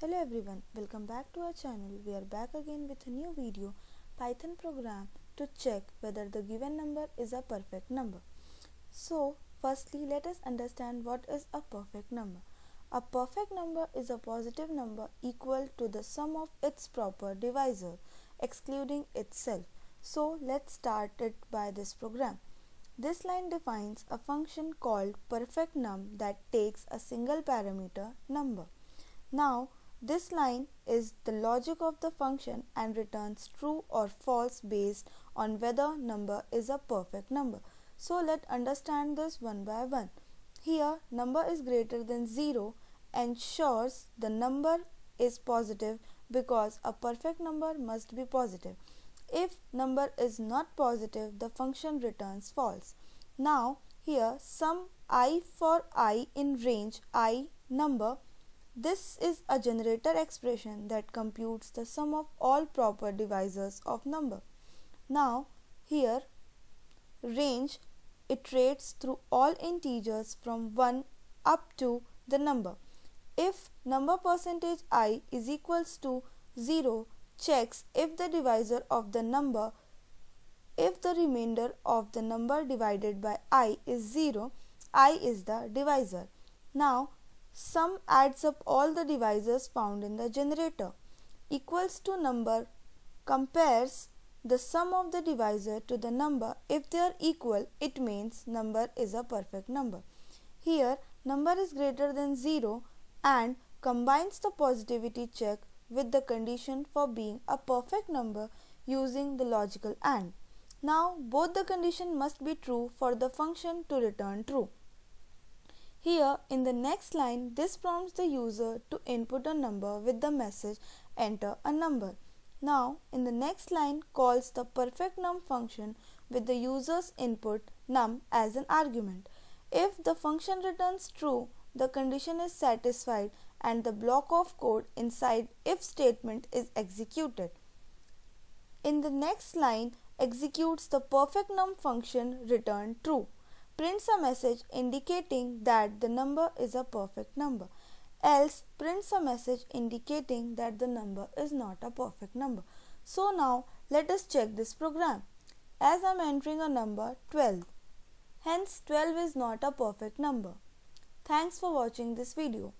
Hello everyone, welcome back to our channel. We are back again with a new video, Python program to check whether the given number is a perfect number. So, firstly let us understand what is a perfect number. A perfect number is a positive number equal to the sum of its proper divisor, excluding itself. So, let's start it by this program. This line defines a function called perfect num that takes a single parameter number. Now, this line is the logic of the function and returns true or false based on whether number is a perfect number. So, let's understand this one by one. Here, number is greater than 0 ensures the number is positive because a perfect number must be positive. If number is not positive, the function returns false. Now, here sum I for I in range I number. This is a generator expression that computes the sum of all proper divisors of number. Now, here range iterates through all integers from 1 up to the number. If number percentage I is equals to 0, checks if the divisor of the number, if the remainder of the number divided by I is 0, I is the divisor. Now, sum adds up all the divisors found in the generator. Equals to number compares the sum of the divisor to the number. If they are equal, it means number is a perfect number. Here, number is greater than 0 and combines the positivity check with the condition for being a perfect number using the logical AND. Now, both the condition must be true for the function to return true. Here, in the next line, this prompts the user to input a number with the message enter a number. Now, in the next line, calls the perfect num function with the user's input num as an argument. If the function returns true, the condition is satisfied and the block of code inside if statement is executed. In the next line, executes the perfect num function return true. Prints a message indicating that the number is a perfect number. Else prints a message indicating that the number is not a perfect number. So now let us check this program. As I am entering a number 12. Hence 12 is not a perfect number. Thanks for watching this video.